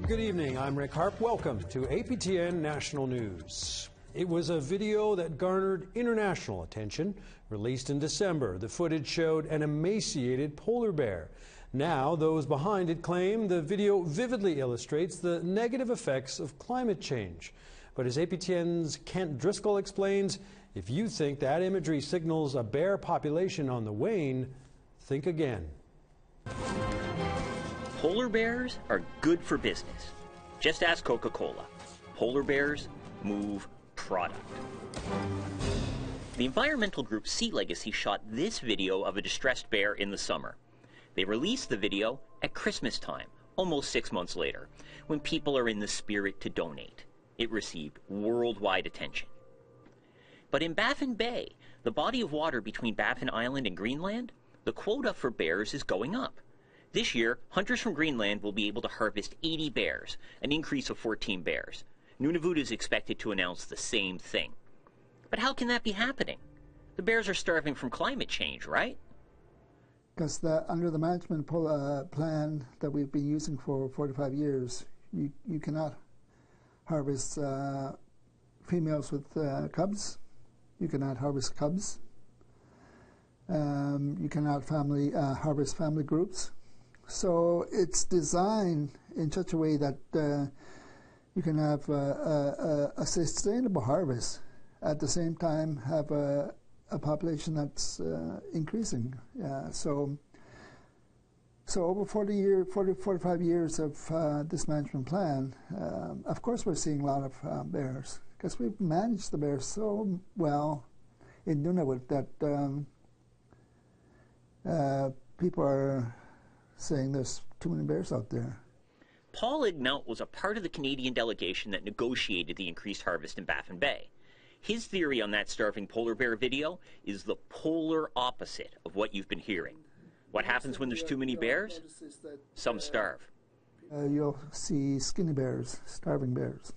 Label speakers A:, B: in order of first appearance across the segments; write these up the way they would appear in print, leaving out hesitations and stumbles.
A: Good evening, I'm Rick Harp. Welcome to APTN National News. It was a video that garnered international attention. Released in December, the footage showed an emaciated polar bear. Now, those behind it claim the video vividly illustrates the negative effects of climate change. But as APTN's Kent Driscoll explains, if you think that imagery signals a bear population on the wane, think again.
B: Polar bears are good for business. Just ask Coca-Cola. Polar bears move product. The environmental group Sea Legacy shot this video of a distressed bear in the summer. They released the video at Christmas time, almost 6 months later, when people are in the spirit to donate. It received worldwide attention. But in Baffin Bay, the body of water between Baffin Island and Greenland, the quota for bears is going up. This year, hunters from Greenland will be able to harvest 80 bears, an increase of 14 bears. Nunavut is expected to announce the same thing. But how can that be happening? The bears are starving from climate change, right?
C: Because under the management plan that we've been using for 45 years, you cannot harvest females with cubs. You cannot harvest cubs. You cannot harvest family groups. So it's designed in such a way that you can have a sustainable harvest, at the same time have a population that's increasing. So over 45 years of this management plan, of course we're seeing a lot of bears, because we've managed the bears so well in Nunavut that people are saying there's too many bears out there.
B: Paul Ignaut was a part of the Canadian delegation that negotiated the increased harvest in Baffin Bay. His theory on that starving polar bear video is the polar opposite of what you've been hearing. What happens when there's too many bears? Some starve.
C: You'll see skinny bears, starving bears,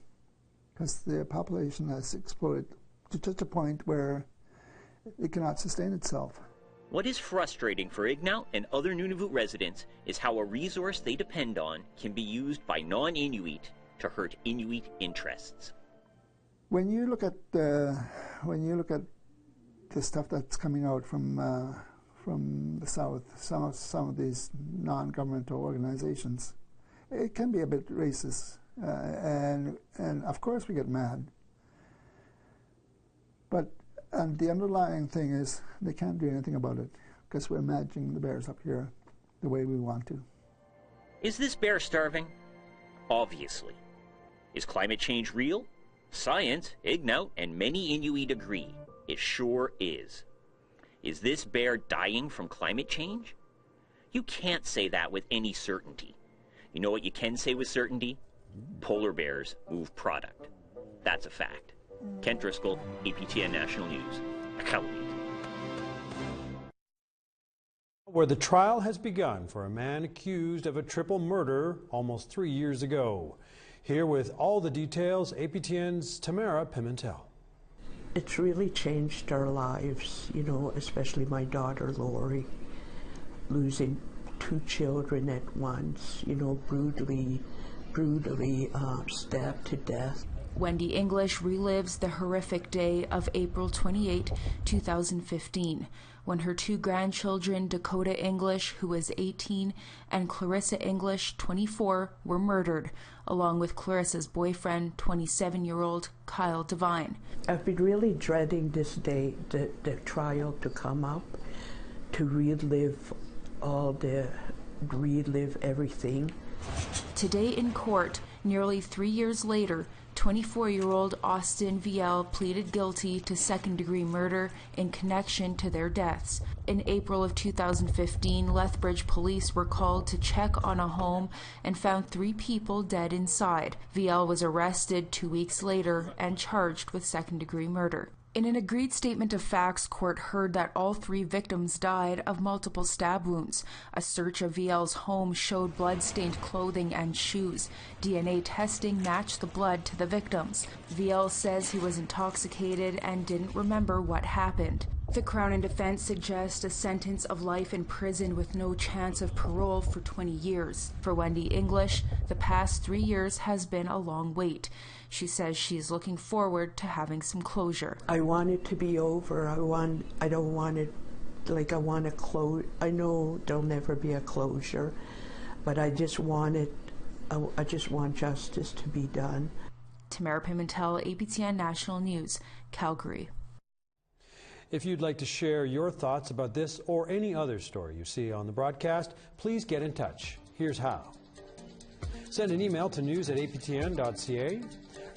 C: because the population has exploded to such a point where it cannot sustain itself.
B: What is frustrating for Ignaut and other Nunavut residents is how a resource they depend on can be used by non-Inuit to hurt Inuit interests.
C: When you look at the stuff that's coming out from the south, some of these non-governmental organizations, it can be a bit racist, and of course we get mad. But the underlying thing is they can't do anything about it, because we're managing the bears up here the way we want to.
B: Is this bear starving? Obviously. Is climate change real? Science, Ignaut, and many Inuit agree. It sure is. Is this bear dying from climate change? You can't say that with any certainty. You know what you can say with certainty? Polar bears move product. That's a fact. Kent Driscoll, APTN National News.
A: Where the trial has begun for a man accused of a triple murder almost 3 years ago. Here with all the details, APTN's Tamara Pimentel.
D: It's really changed our lives, you know, especially my daughter Lori, losing 2 children at once, you know, brutally stabbed to death.
E: Wendy English relives the horrific day of April 28, 2015, when her 2 grandchildren, Dakota English, who was 18, and Clarissa English, 24, were murdered, along with Clarissa's boyfriend, 27-year-old Kyle Devine.
D: I've been really dreading this day, the trial to come up, to relive everything.
E: Today in court, nearly 3 years later, 24-year-old Austin Viel pleaded guilty to second-degree murder in connection to their deaths. In April of 2015, Lethbridge police were called to check on a home and found 3 people dead inside. Viel was arrested 2 weeks later and charged with second-degree murder. In an agreed statement of facts, court heard that all 3 victims died of multiple stab wounds. A search of Viel's home showed blood-stained clothing and shoes. DNA testing matched the blood to the victims. Viel says he was intoxicated and didn't remember what happened. The Crown and defense suggest a sentence of life in prison with no chance of parole for 20 years. For Wendy English, the past 3 years has been a long wait. She says she is looking forward to having some closure.
D: I want it to be over. I don't want it, like I want to close. I know there'll never be a closure, but I just want it, I just want justice to be done.
E: Tamara Pimentel, APTN National News, Calgary.
A: If you'd like to share your thoughts about this or any other story you see on the broadcast, please get in touch. Here's how. Send an email to news@aptn.ca,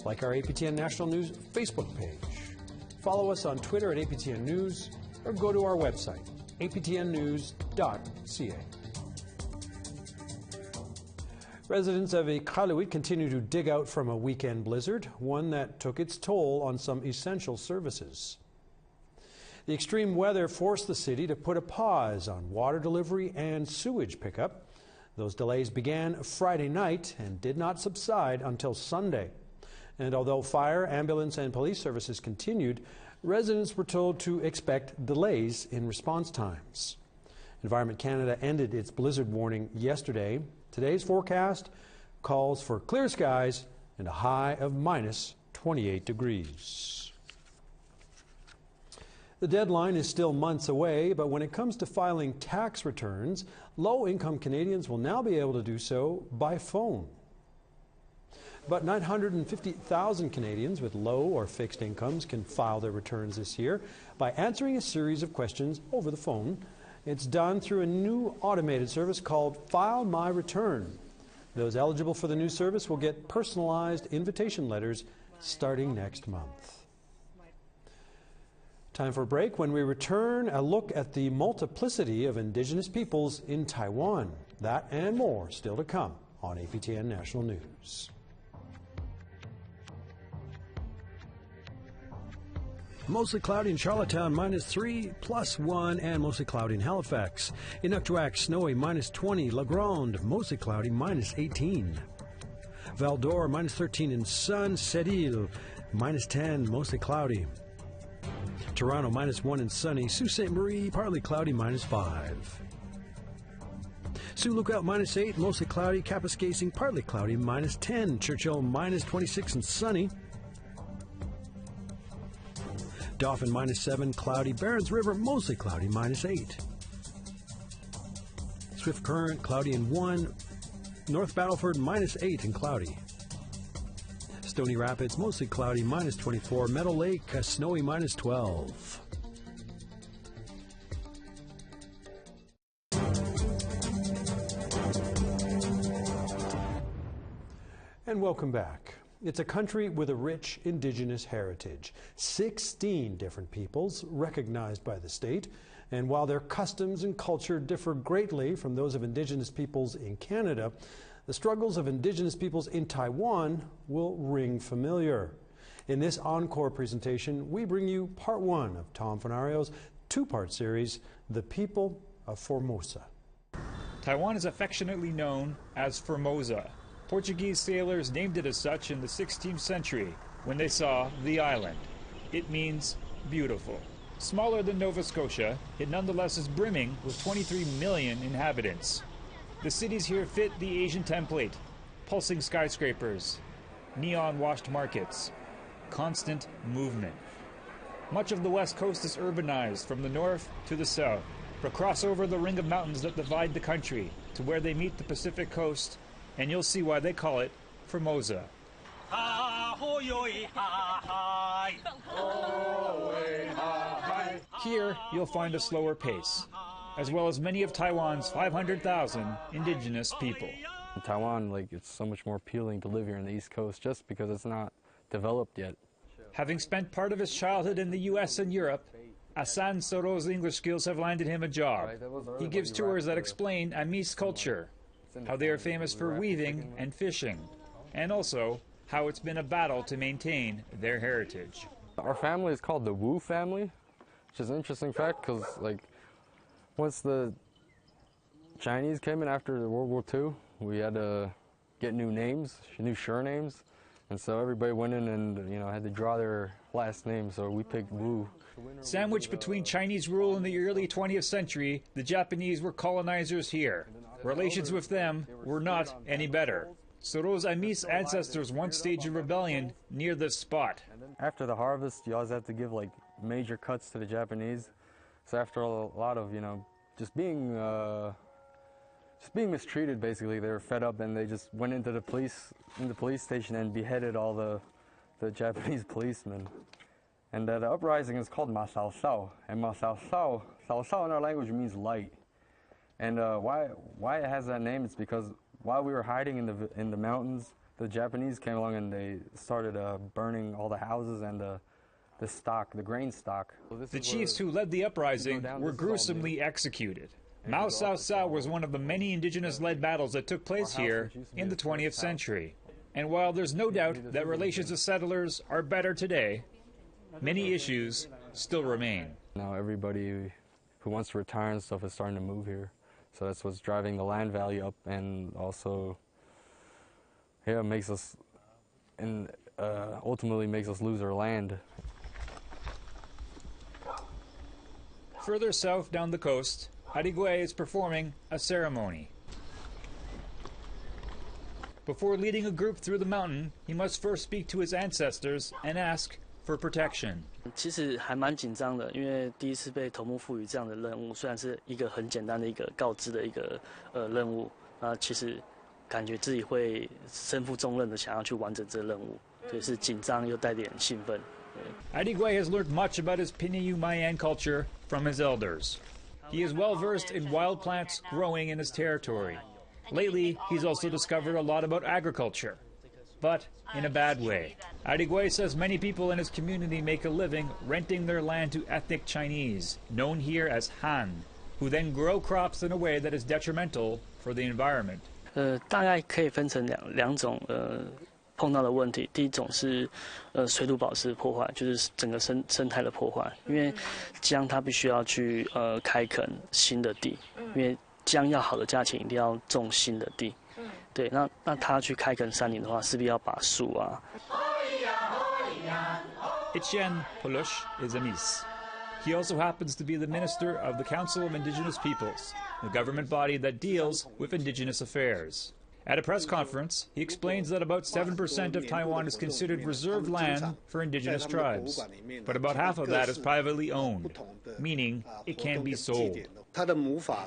A: like our APTN National News Facebook page. Follow us on Twitter @APTN News, or go to our website, aptnnews.ca. Residents of Iqaluit continue to dig out from a weekend blizzard, one that took its toll on some essential services. The extreme weather forced the city to put a pause on water delivery and sewage pickup. Those delays began Friday night and did not subside until Sunday. And although fire, ambulance, and police services continued, residents were told to expect delays in response times. Environment Canada ended its blizzard warning yesterday. Today's forecast calls for clear skies and a high of minus 28 degrees. The deadline is still months away, but when it comes to filing tax returns, low-income Canadians will now be able to do so by phone. But 950,000 Canadians with low or fixed incomes can file their returns this year by answering a series of questions over the phone. It's done through a new automated service called File My Return. Those eligible for the new service will get personalized invitation letters starting next month. Time for a break. When we return, a look at the multiplicity of Indigenous peoples in Taiwan. That and more still to come on APTN National News. Mostly cloudy in Charlottetown, -3, +1, and mostly cloudy in Halifax. In Uktuak, snowy, -20. La Grande, mostly cloudy, -18. Val-d'Or, -13 in sun. Sept-Îles, -10, mostly cloudy. Toronto, -1 and sunny. Sault Ste. Marie, partly cloudy, -5. Sioux Lookout, -8, mostly cloudy. Kapuskasing, partly cloudy, -10. Churchill, -26 and sunny. Dauphin, -7, cloudy. Barons River, mostly cloudy, -8. Swift Current, cloudy and 1. North Battleford, -8 and cloudy. Stony Rapids, mostly cloudy, -24. Meadow Lake, snowy, -12. And welcome back. It's a country with a rich Indigenous heritage. 16 different peoples recognized by the state. And while their customs and culture differ greatly from those of Indigenous peoples in Canada, the struggles of Indigenous peoples in Taiwan will ring familiar. In this encore presentation, we bring you part 1 of Tom Fenario's 2-part series, The People of Formosa.
F: Taiwan is affectionately known as Formosa. Portuguese sailors named it as such in the 16th century when they saw the island. It means beautiful. Smaller than Nova Scotia, it nonetheless is brimming with 23 million inhabitants. The cities here fit the Asian template: pulsing skyscrapers, neon-washed markets, constant movement. Much of the west coast is urbanized from the north to the south. But cross over the ring of mountains that divide the country to where they meet the Pacific coast, and you'll see why they call it Formosa. Here, you'll find a slower pace, as well as many of Taiwan's 500,000 indigenous people.
G: In Taiwan, it's so much more appealing to live here on the East Coast just because it's not developed yet.
F: Having spent part of his childhood in the U.S. and Europe, Asan Soro's English skills have landed him a job. He gives tours that explain Amis culture, how they are famous for weaving and fishing, and also how it's been a battle to maintain their heritage.
G: Our family is called the Wu family, which is an interesting fact because, once the Chinese came in after World War II, we had to get new names, new surnames, And so everybody went in and, had to draw their last name, so we picked Wu.
F: Sandwiched between Chinese rule in the early 20th century, the Japanese were colonizers here. Relations with them were not any better. Soro's Amis ancestors once staged a rebellion near this spot.
G: After the harvest, you always have to give major cuts to the Japanese. So after a lot of, just being mistreated, basically, they were fed up and they just went into the police station and beheaded all the Japanese policemen. And the uprising is called Ma Sao Sao, and Ma Sao Sao, Sao Sao in our language means light. And why it has that name? It's because while we were hiding in the mountains, the Japanese came along and they started burning all the houses and the grain stock.
F: The chiefs who led the uprising were gruesomely executed. Mao Sao Sao was one of the many indigenous-led battles that took place here in the 20th century. And while there's no doubt that relations with settlers are better today, many issues still remain.
G: Now everybody who wants to retire and stuff is starting to move here. So that's what's driving the land value up, and also, makes us, and ultimately makes us lose our land.
F: Further south down the coast, Adigwe is performing a ceremony. Before leading a group through the mountain, he must first speak to his ancestors and ask for protection.
H: 其实还蛮紧张的，因为第一次被头目赋予这样的任务，虽然是一个很简单的一个告知的一个任务，其实感觉自己会身负重任的想要去完成这个任务，所以是紧张又带点兴奋。
F: Adigwe has learned much about his Pinyin Mayan culture from his elders. He is well versed in wild plants growing in his territory. Lately, he's also discovered a lot about agriculture, but in a bad way. Adigwe says many people in his community make a living renting their land to ethnic Chinese, known here as Han, who then grow crops in a way that is detrimental for the environment.
H: 大概可以分成两种碰到的问题。第一种是水土保持破坏，就是整个生态的破坏，因为姜它必须要去开垦新的地，因为姜要好的价钱一定要种新的地。对，那他去开垦山林的话，势必要把树啊。
F: Etienne Polush is Amis. He also happens to be the minister of the Council of Indigenous Peoples, the government body that deals with indigenous affairs. At a press conference, he explains that about 7% of Taiwan is considered reserved land for indigenous tribes, but about half of that is privately owned, meaning it can be sold.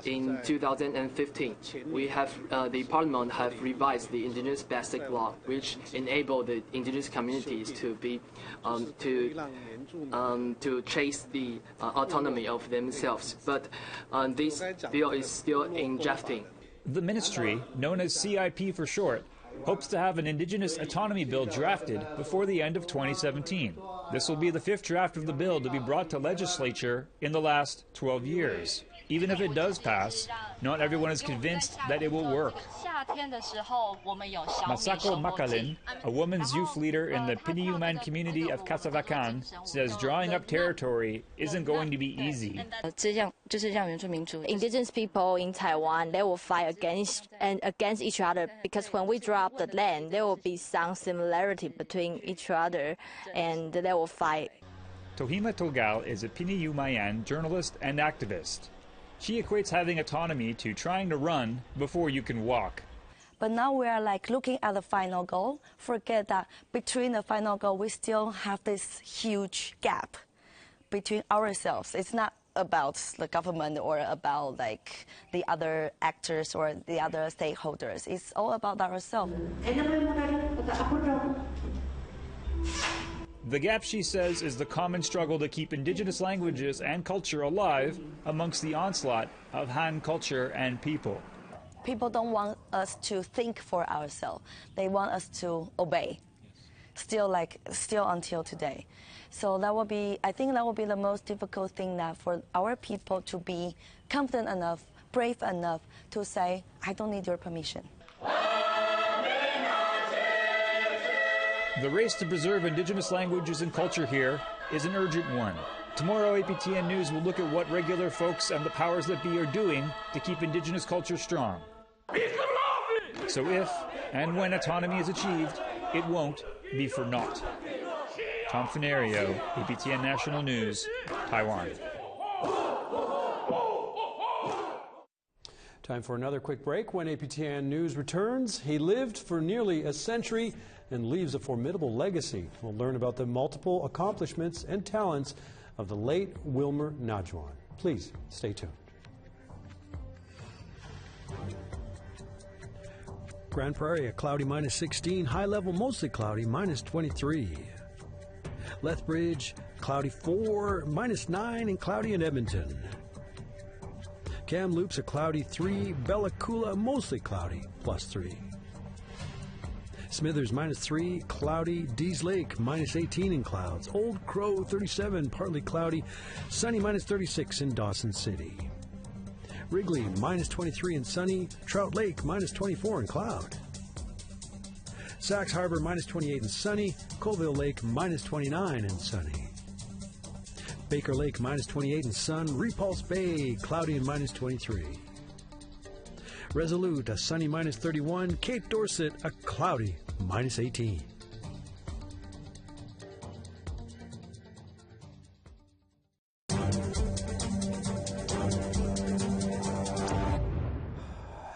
I: In 2015, the Parliament have revised the Indigenous Basic Law, which enabled the indigenous communities to be to chase the autonomy of themselves. But this bill is still in drafting.
F: The ministry, known as CIP for short, hopes to have an indigenous autonomy bill drafted before the end of 2017. This will be the 5th draft of the bill to be brought to legislature in the last 12 years. Even if it does pass, not everyone is convinced that it will work. Masako Makalin, a woman's youth leader in the Piniyuman community of Kasavakan, says drawing up territory isn't going to be easy.
J: Indigenous people in Taiwan, they will fight against each other, because when we draw up the land, there will be some similarity between each other, and they will fight.
F: Tohima Togal is a Piniyumayan journalist and activist. She equates having autonomy to trying to run before you can walk.
K: But now we are looking at the final goal. Forget that between the final goal, we still have this huge gap between ourselves. It's not about the government or about the other actors or the other stakeholders. It's all about ourselves.
F: The gap, she says, is the common struggle to keep indigenous languages and culture alive amongst the onslaught of Han culture and people.
K: People don't want us to think for ourselves. They want us to obey, still until today. So I think that will be the most difficult thing, that for our people to be confident enough, brave enough to say, I don't need your permission.
F: The race to preserve indigenous languages and culture here is an urgent one. Tomorrow, APTN News will look at what regular folks and the powers that be are doing to keep indigenous culture strong. So if and when autonomy is achieved, it won't be for naught. Tom Fenario, APTN National News, Taiwan.
A: Time for another quick break. When APTN News returns, he lived for nearly a century and leaves a formidable legacy. We'll learn about the multiple accomplishments and talents of the late Wilmer Najuan. Please stay tuned. Grand Prairie, a cloudy minus 16. High level, mostly cloudy, minus 23. Lethbridge, cloudy 4, minus 9, and cloudy in Edmonton. Kamloops, a cloudy 3. Bella Coola, mostly cloudy, plus 3. Smithers, minus 3, cloudy. Dees Lake, minus 18 in clouds. Old Crow, 37, partly cloudy. Sunny, minus 36 in Dawson City. Wrigley, minus 23 and sunny. Trout Lake, minus 24 and cloud. Sax Harbor, minus 28 and sunny. Colville Lake, minus 29 and sunny. Baker Lake, minus 28 and sun. Repulse Bay, cloudy and minus 23. Resolute, a sunny minus 31. Cape Dorset, a cloudy minus 18.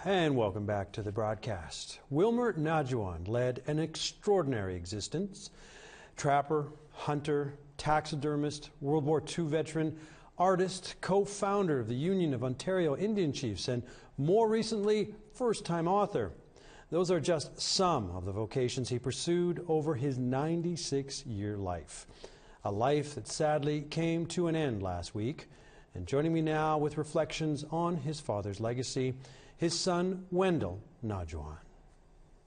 A: And welcome back to the broadcast. Wilmer Najuan led an extraordinary existence. Trapper, hunter, taxidermist, World War II veteran, artist, co-founder of the Union of Ontario Indian Chiefs, and more recently, first-time author. Those are just some of the vocations he pursued over his 96-year life. A life that sadly came to an end last week. And joining me now with reflections on his father's legacy, his son, Wendell Najuan.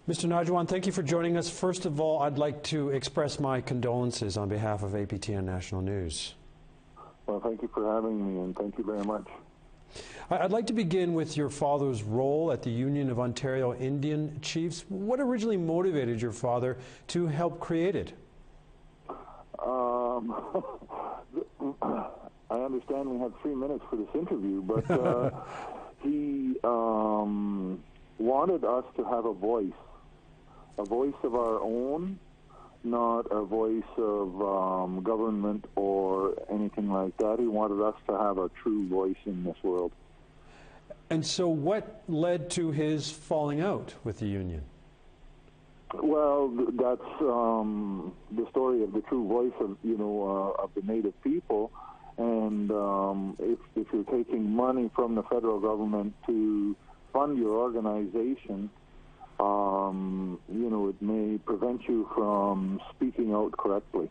A: Mr. Najuan, thank you for joining us. First of all, I'd like to express my condolences on behalf of APTN National News.
L: Well, thank you for having me, and thank you very much.
A: I'd like to begin with your father's role at the Union of Ontario Indian Chiefs. What originally motivated your father to help create it?
L: I understand we have 3 minutes for this interview, but he wanted us to have a voice of our own, not a voice of government or anything like that. He wanted us to have a true voice in this world.
A: And so what led to his falling out with the union?
L: Well, that's the story of the true voice of, of the Native people. And if you're taking money from the federal government to fund your organization, it may prevent you from speaking out correctly.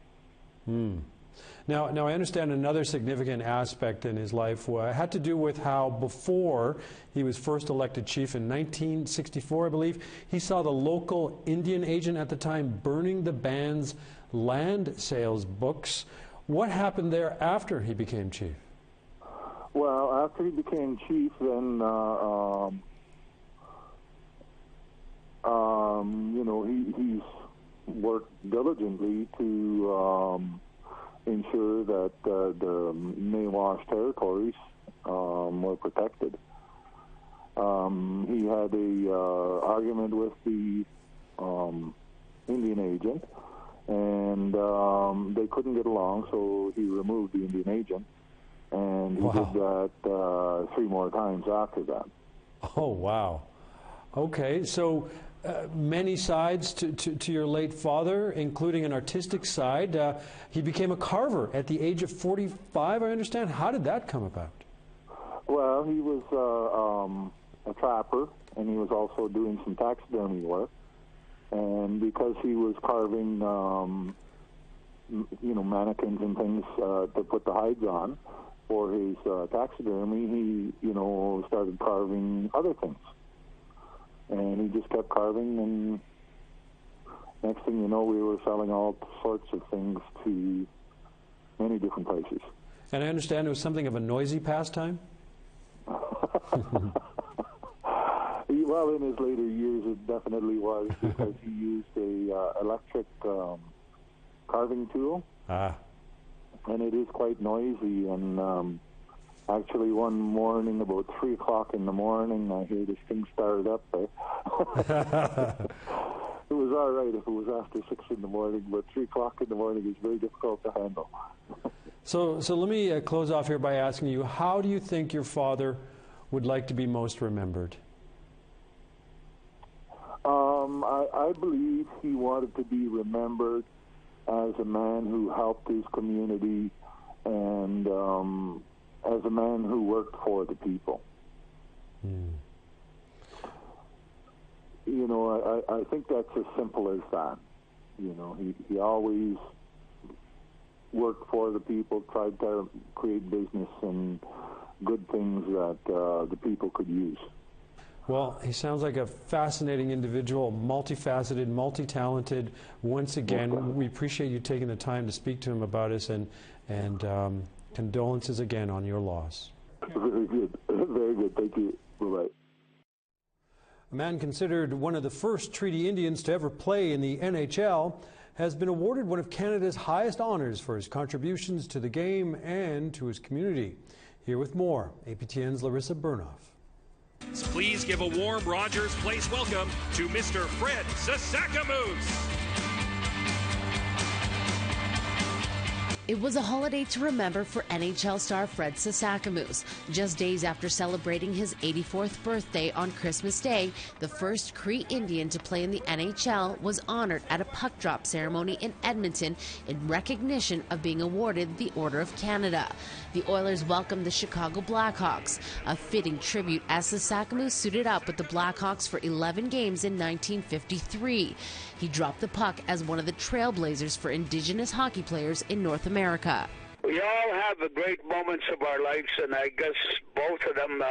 A: Now, I understand another significant aspect in his life had to do with how before he was first elected chief in 1964, I believe, he saw the local Indian agent at the time burning the band's land sales books. What happened there after he became chief?
L: Well, after he became chief, then he's worked diligently to ensure that the Nawash territories were protected. He had a argument with the Indian agent, and they couldn't get along, so he removed the Indian agent, and he did that 3 more times after that.
A: Oh, wow. Okay, so many sides to your late father, including an artistic side. He became a carver at the age of 45, I understand. How did that come about?
L: Well, he was a trapper, and he was also doing some taxidermy work. And because he was carving, mannequins and things to put the hides on for his taxidermy, he, started carving other things. And he just kept carving, and next thing you know, we were selling all sorts of things to many different places.
A: And I understand it was something of a noisy pastime?
L: Well, in his later years, it definitely was, because he used a electric carving tool. And it is quite noisy, and actually, one morning, about 3 o'clock in the morning, I hear this thing started up. It was all right if it was after 6 in the morning, but 3 o'clock in the morning is very difficult to handle.
A: So let me close off here by asking you, how do you think your father would like to be most remembered?
L: I believe he wanted to be remembered as a man who helped his community and as a man who worked for the people. You know, I think that's as simple as that. You know, he always worked for the people, tried to create business and good things that the people could use.
A: Well, he sounds like a fascinating individual, multifaceted, multi-talented. Once again, we appreciate you taking the time to speak to him about us, and condolences again on your loss.
L: Very good. Very good. Thank you. Bye-bye.
A: A man considered one of the first Treaty Indians to ever play in the NHL has been awarded one of Canada's highest honors for his contributions to the game and to his community. Here with more, APTN's Larissa Burnoff.
M: Please give a warm Rogers Place welcome to Mr. Fred Sasakamoose.
N: It was a holiday to remember for NHL star Fred Sasakamoose. Just days after celebrating his 84th birthday on Christmas Day, the first Cree Indian to play in the NHL was honored at a puck drop ceremony in Edmonton in recognition of being awarded the Order of Canada. The Oilers welcomed the Chicago Blackhawks, a fitting tribute as Sasakamoose suited up with the Blackhawks for 11 games in 1953. He dropped the puck as one of the trailblazers for Indigenous hockey players in North America.
O: We all have great moments of our lives, and I guess both of them,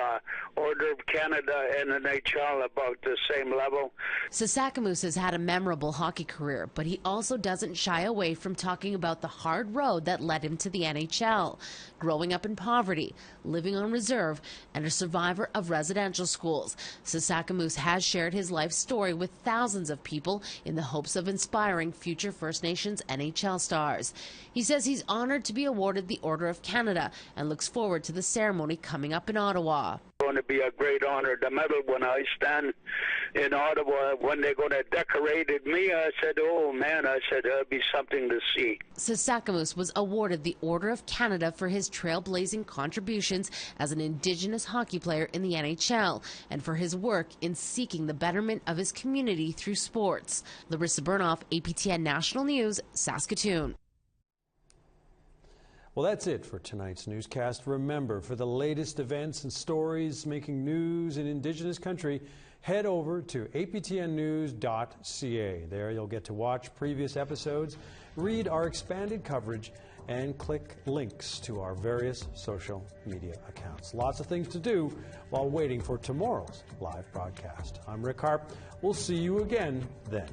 O: Order of Canada and NHL, about the same level.
N: Sasakamoose has had a memorable hockey career, but he also doesn't shy away from talking about the hard road that led him to the NHL. Growing up in poverty, living on reserve, and a survivor of residential schools, Sasakamoose has shared his life story with thousands of people in the hopes of inspiring future First Nations NHL stars. He says he's honored to be awarded the Order of Canada and looks forward to the ceremony coming up in Ottawa.
O: It's going to be a great honor. The medal, when I stand in Ottawa, when they're going to decorate me, I said, oh man, I said, that'll be something to see.
N: Sasakamoose was awarded the Order of Canada for his trailblazing contributions as an Indigenous hockey player in the NHL and for his work in seeking the betterment of his community through sports. Larissa Burnoff, APTN National News, Saskatoon.
A: Well, that's it for tonight's newscast. Remember, for the latest events and stories making news in Indigenous country, head over to aptnnews.ca. There you'll get to watch previous episodes, read our expanded coverage, and click links to our various social media accounts. Lots of things to do while waiting for tomorrow's live broadcast. I'm Rick Harp. We'll see you again then.